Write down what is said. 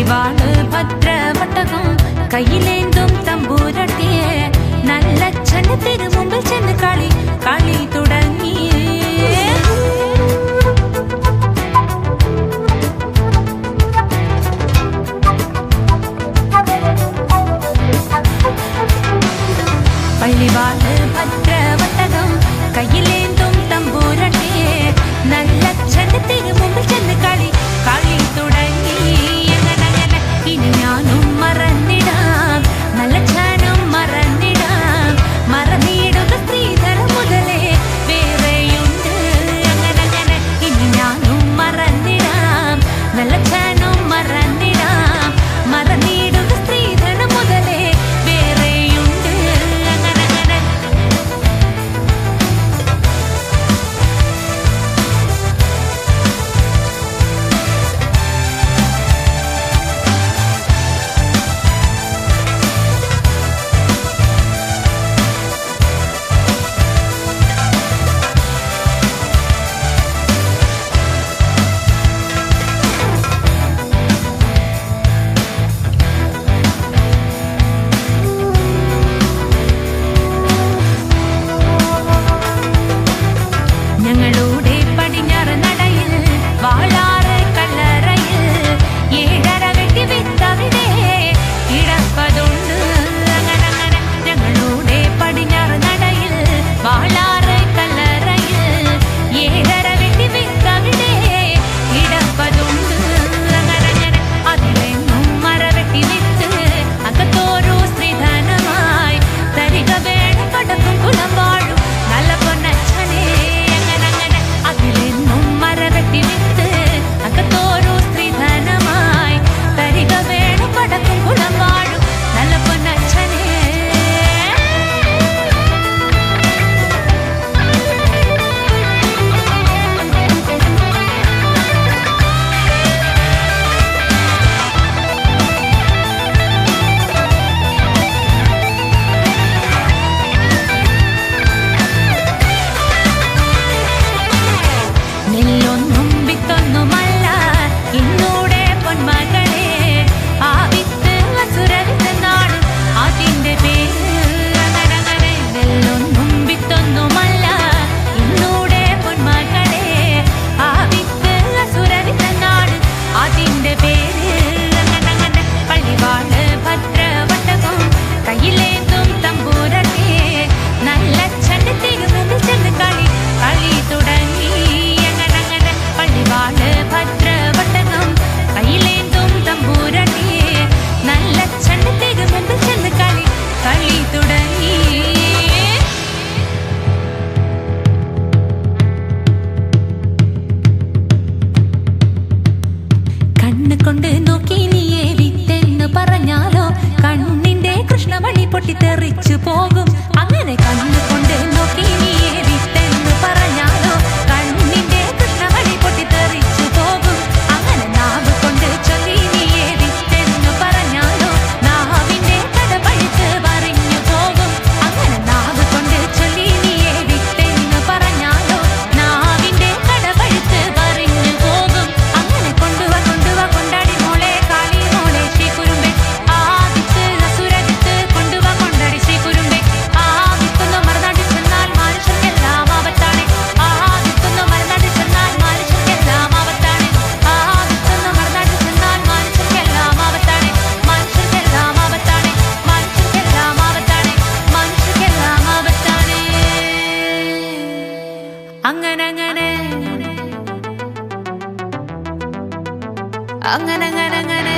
പള്ളിവാള് ഭദ്രവട്ടകം കയ്യിലേന്തും തമ്പൂരട്ടിയെ നല്ലച്ഛന് തിരുമുമ്പിൽ ചെന്ന് കളി തുടങ്ങി. പള്ളിവാള് ഭദ്രവട്ടകം കയ്യിലേന്തും തമ്പൂരട്ടിയെ നല്ലച്ഛന് തിരുമുമ്പിൽ ചെന്ന് കളി തുടങ്ങി. അങ്ങനെ ഇനി ഞാനും മറന്നിടാം, നല്ലച്ഛനും മറന്നിടാം, മറന്നിടുക സ്ത്രീധനം മുതലേ വേറെയുണ്ട്. അങ്ങനെ ഇനി ഞാനും മറന്നിടാം, നല്ലച്ഛനും മറന്നിടാം, മറന്നിടുക സ്ത്രീധനം മുതലേ വേറെയുണ്ട്. അങ്ങനെ ഞങ്ങളുടെ പടിഞ്ഞാറ് നടയിൽ വാളാറ് കല്ലറയിൽ 7:30 വെട്ടി വിത്തവിടെ കിടപ്പതുണ്ട്. അങ്ങനെ ഞങ്ങളുടെ പടിഞ്ഞാറ് നടയിൽ വാളാറ് കല്ലറയിൽ 7:30 വെട്ടി വിത്തവിടെ കിടപ്പതുണ്ട്. അങ്ങനെ അതിലെങ്ങും മരവെട്ടി വിത്ത് അകത്തോരോ സ്ത്രീധനമായി തരിക വേണം പടക്കും കുലം വാഴും നല്ല പൊന്നച്ഛനെ. അതിലെന്നും മരവെട്ടി വിത്ത് അകത്തോരോ സ്ത്രീധനമായി തരിക വേണം പടക്കും കുളം വാഴും നല്ല പൊന്നച്ഛനെ. നെല്ലൊന്നും വിത്തൊന്നുമല്ല ഇന്നൂടെ പൊന്മകളെ, ആ വിത്ത് അസുരവിത്തെന്നാണ് അതിന്റെ പേര്. അങ്ങനെ നെല്ലൊന്നും വിത്തൊന്നുമല്ല ഇന്നൂടെ പൊന്മകളെ, ആ വിത്ത് അസുരവിത്തെന്നാണ് അതിന്റെ പേര്. അങ്ങനെ പള്ളിവാള് ഭദ്രവട്ടകം കയ്യിലേന്തും തമ്പൂരട്ടിയെ നല്ലച്ഛന്റെ തിരുമുമ്പിൽ ചെന്ന് കളി തുടങ്ങി. പള്ളിവാള് ഭദ്രവട്ടകം കയ്യിലേന്തും തമ്പൂരട്ടിയെ നല്ലച്ഛന്റെ തിരുമുമ്പിൽ ചെന്ന് കളി തുടങ്ങി. കണ്ണ് കൊണ്ട് നോക്കി നീയെ വിത്തെന്ന് പറഞ്ഞാലോ കണ്ണിന്റെ കൃഷ്ണമണി പൊട്ടിത്തെറിച്ചു പോകും. അങ്ങനെ കണ്ണ് കൊണ്ട് നോക്കി നീയെ വിത്തെന്ന് പറഞ്ഞാലോ കണ്ണിന്റെ കൃഷ്ണമണി പൊട്ടിത്തെറിച്ചു പോകും. അങ്ങനെ നാവ് കൊണ്ട് ചൊല്ലി നീയെ വിത്തെന്ന് പറഞ്ഞാലോ നാവിന്റെ കടപഴുത്ത് പറഞ്ഞു പോകും. അങ്ങനെ നാവ് കൊണ്ട് ചൊല്ലി നീയെ വിത്തെന്ന് പറഞ്ഞാലോ നാവിന്റെ കടപഴുത്ത് പറഞ്ഞു പോകും. അങ്ങനെ കൊണ്ടുവാ കൊണ്ടാടി മോളെ കാളി മോളെ ശ്രീ കുരുമ്പേ, ആ വിത്ത് അസുരവിത്ത് കൊണ്ടുവാ കൊണ്ടാടി ശ്രീ കുരുമ്പേ. ആ വിത്തൊന്ന് മറുനാട്ടിൽ ചെന്നാൽ മനുഷ്യർക്കെല്ലാം ആപത്താണ്, ആ വിത്തൊന്ന് മറുനാട്ടിൽ ചെന്നാൽ മനുഷ്യർക്കെല്ലാം ആപത്താണ്, ആ വിത്തൊന്ന് മറുനാട്ടിൽ ചെന്നാൽ മനുഷ്യർക്കെല്ലാം ആപത്താണ്, മനുഷ്യർക്കെല്ലാം ആപത്താണ്, മനുഷ്യർക്കെല്ലാം ആപത്താണ്, മനുഷ്യർക്കെല്ലാം ആപത്താണ്. അങ്ങനെ അങ്ങനെ അങ്ങനെ അങ്ങനെ